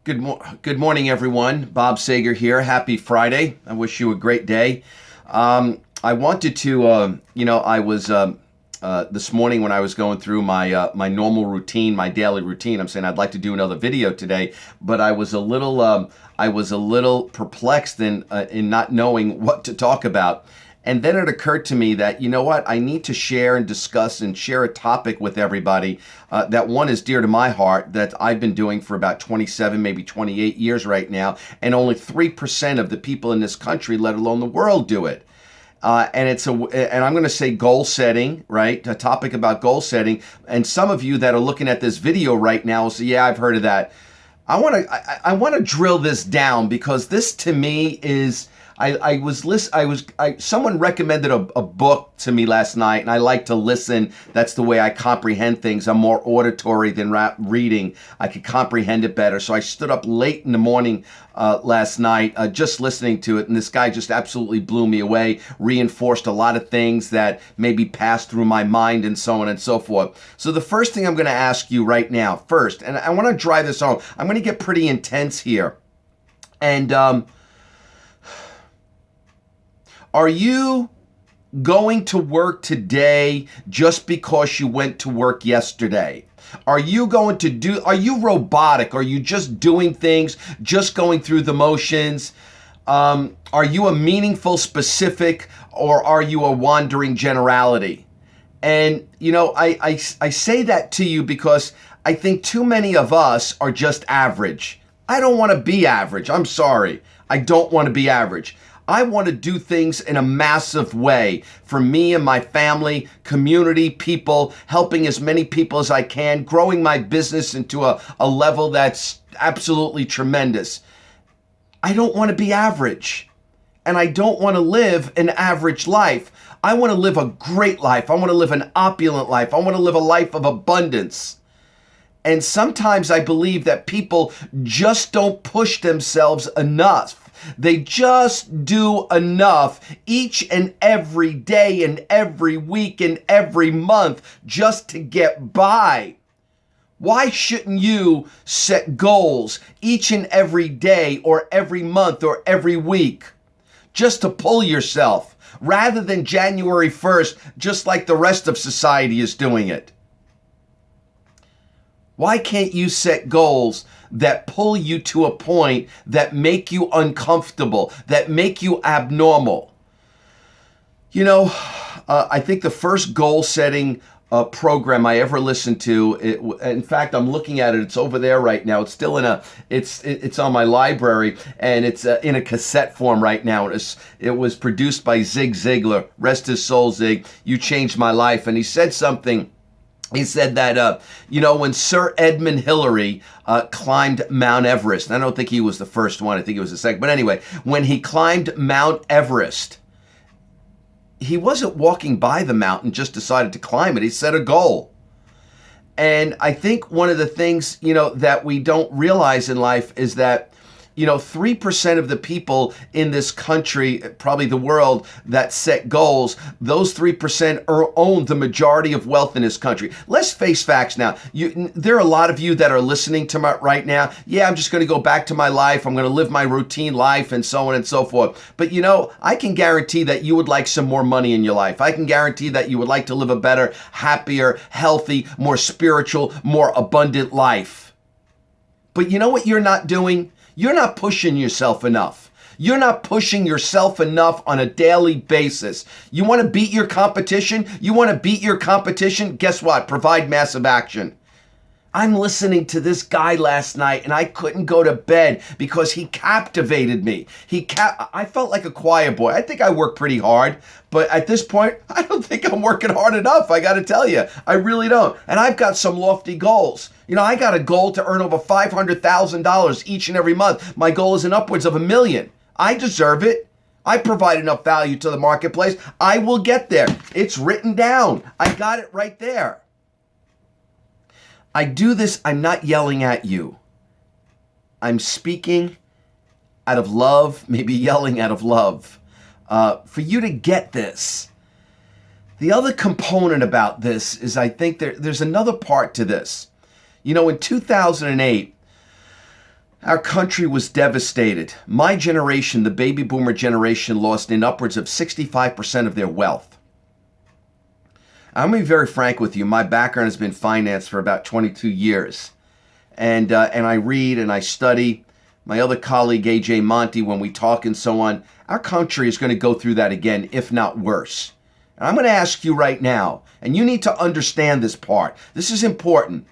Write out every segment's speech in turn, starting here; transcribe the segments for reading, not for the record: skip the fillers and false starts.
Good morning, everyone. Bob Sager here. Happy Friday. I wish you a great day. I wanted to, I was this morning when I was going through my normal routine, my daily routine. I'm saying I'd like to do another video today, but I was a little perplexed in not knowing what to talk about. And then it occurred to me that, you know what, I need to share and discuss and share a topic with everybody that one is dear to my heart, that I've been doing for about 27, maybe 28 years right now, and only 3% of the people in this country, let alone the world, do it. And I'm going to say goal setting, right? A topic about goal setting. And some of you that are looking at this video right now will say, yeah, I've heard of that. I want to drill this down because this to me is, someone recommended a book to me last night, and I like to listen. That's the way I comprehend things. I'm more auditory than reading. I could comprehend it better. So I stood up late in the morning last night just listening to it, and this guy just absolutely blew me away, reinforced a lot of things that maybe passed through my mind and so on and so forth. So the first thing I'm going to ask you right now, first, and I want to drive this home. I'm going to get pretty intense here. And are you going to work today just because you went to work yesterday? Are you robotic? Are you just doing things, just going through the motions? Are you a meaningful specific, or are you a wandering generality? And, I say that to you because I think too many of us are just average. I don't want to be average. I'm sorry. I don't want to be average. I want to do things in a massive way for me and my family, community, people, helping as many people as I can, growing my business into a level that's absolutely tremendous. I don't want to be average, and I don't want to live an average life. I want to live a great life. I want to live an opulent life. I want to live a life of abundance. And sometimes I believe that people just don't push themselves enough. They just do enough each and every day and every week and every month just to get by. Why shouldn't you set goals each and every day or every month or every week just to pull yourself rather than January 1st, just like the rest of society is doing it? Why can't you set goals that pull you to a point that make you uncomfortable, that make you abnormal? I think the first goal setting program I ever listened to, in fact, I'm looking at it. It's over there right now. It's still it's on my library, and it's in a cassette form right now. It was produced by Zig Ziglar. Rest his soul, Zig. You changed my life. And he said something. He said that, when Sir Edmund Hillary climbed Mount Everest, and I don't think he was the first one, I think he was the second, but anyway, when he climbed Mount Everest, he wasn't walking by the mountain, just decided to climb it. He set a goal. And I think one of the things, that we don't realize in life is that 3% of the people in this country, probably the world, that set goals, those 3% own the majority of wealth in this country. Let's face facts now. There are a lot of you that are listening to me right now. Yeah, I'm just going to go back to my life. I'm going to live my routine life and so on and so forth. But I can guarantee that you would like some more money in your life. I can guarantee that you would like to live a better, happier, healthy, more spiritual, more abundant life. But you know what you're not doing? You're not pushing yourself enough. You're not pushing yourself enough on a daily basis. You want to beat your competition? Guess what? Provide massive action. I'm listening to this guy last night, and I couldn't go to bed because he captivated me. I felt like a choir boy. I think I work pretty hard, but at this point, I don't think I'm working hard enough. I got to tell you, I really don't. And I've got some lofty goals. I got a goal to earn over $500,000 each and every month. My goal is in upwards of $1 million. I deserve it. I provide enough value to the marketplace. I will get there. It's written down. I got it right there. I do this. I'm not yelling at you. I'm speaking out of love, maybe yelling out of love, for you to get this. The other component about this is I think there's another part to this. In 2008, Our country was devastated. My generation, the baby boomer generation, lost in upwards of 65% of their wealth. I'm going to be very frank with you. My background has been finance for about 22 years. And I read and I study. My other colleague, AJ Monty, when we talk and so on, our country is going to go through that again, if not worse. And I'm going to ask you right now, and you need to understand this part. This is important.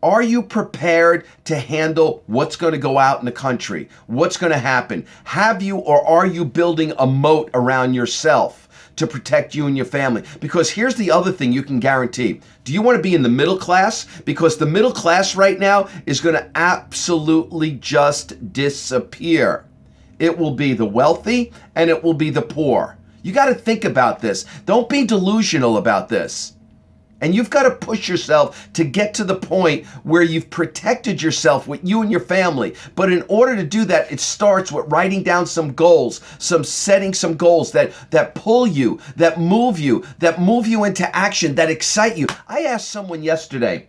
Are you prepared to handle what's going to go out in the country? What's going to happen? Have you or are you building a moat around yourself to protect you and your family? Because here's the other thing you can guarantee. Do you want to be in the middle class? Because the middle class right now is going to absolutely just disappear. It will be the wealthy and it will be the poor. You got to think about this. Don't be delusional about this. And you've got to push yourself to get to the point where you've protected yourself with you and your family. But in order to do that, it starts with writing down some goals, setting some goals that pull you, that move you into action, that excite you. I asked someone yesterday,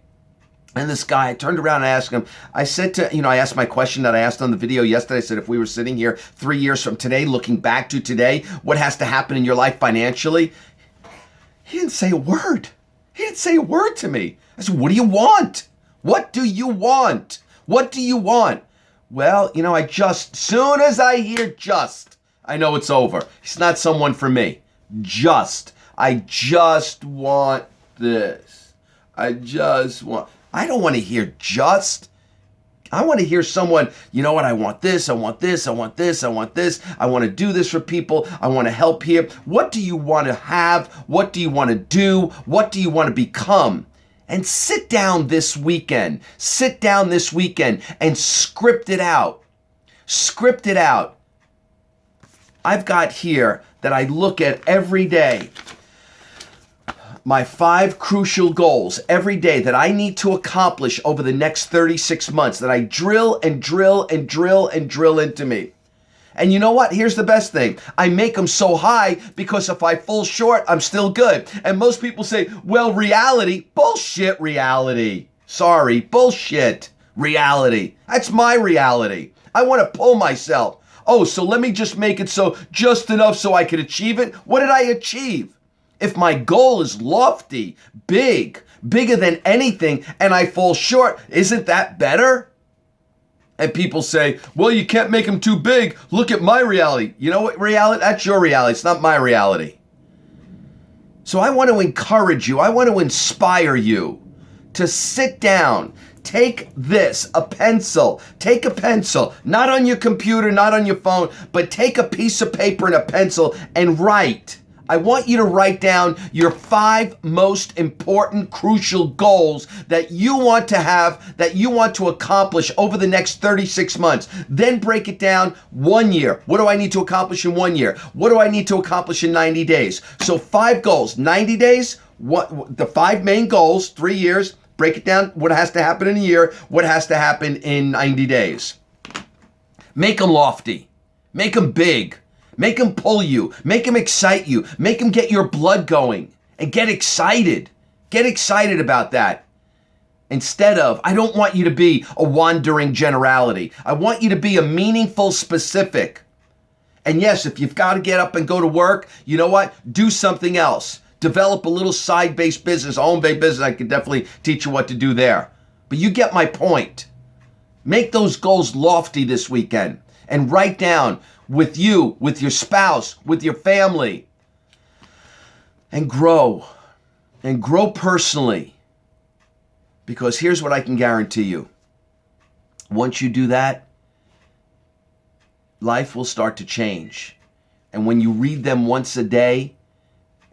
and this guy, I turned around and asked him, I said I asked my question that I asked on the video yesterday. I said, if we were sitting here 3 years from today, looking back to today, what has to happen in your life financially? He didn't say a word. He didn't say a word to me. I said, what do you want? What do you want? What do you want? Well, soon as I hear I know it's over. He's not someone for me. I just want this. I don't want to hear just. I want to hear someone, you know what, I want this, I want this, I want this, I want this. I want to do this for people. I want to help here. What do you want to have? What do you want to do? What do you want to become? And sit down this weekend. Sit down this weekend and script it out. Script it out. I've got here that I look at every day. My 5 crucial goals every day that I need to accomplish over the next 36 months that I drill and drill and drill and drill into me. And you know what? Here's the best thing. I make them so high because if I fall short, I'm still good. And most people say, well, reality, bullshit reality. Sorry, bullshit reality. That's my reality. I want to pull myself. Oh, so let me just make it so just enough so I could achieve it. What did I achieve? If my goal is lofty, bigger than anything, and I fall short, isn't that better? And people say, well, you can't make them too big. Look at my reality. You know what reality? That's your reality. It's not my reality. So I want to encourage you. I want to inspire you to sit down. Take a pencil, not on your computer, not on your phone, but take a piece of paper and a pencil and write. I want you to write down your 5 most important, crucial goals that you want to have, that you want to accomplish over the next 36 months. Then break it down 1 year. What do I need to accomplish in 1 year? What do I need to accomplish in 90 days? So 5 goals, 90 days, the 5 main goals, 3 years, break it down, what has to happen in a year, what has to happen in 90 days. Make them lofty. Make them big. Make them pull you. Make them excite you. Make them get your blood going and get excited. Get excited about that. Instead of, I don't want you to be a wandering generality. I want you to be a meaningful specific. And yes, if you've got to get up and go to work, you know what? Do something else. Develop a little side-based business, home-based business. I could definitely teach you what to do there. But you get my point. Make those goals lofty this weekend and write down with you, with your spouse, with your family, and grow personally. Because here's what I can guarantee you. Once you do that, life will start to change. And when you read them once a day,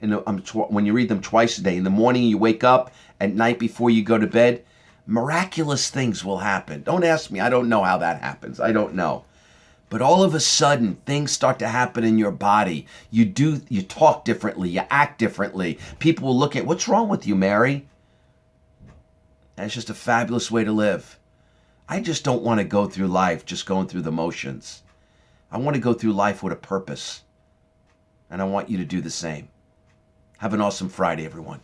when you read them twice a day, in the morning you wake up, at night before you go to bed, miraculous things will happen. Don't ask me. I don't know how that happens. I don't know. But all of a sudden, things start to happen in your body. You talk differently. You act differently. People will look at, what's wrong with you, Mary? And it's just a fabulous way to live. I just don't want to go through life just going through the motions. I want to go through life with a purpose. And I want you to do the same. Have an awesome Friday, everyone.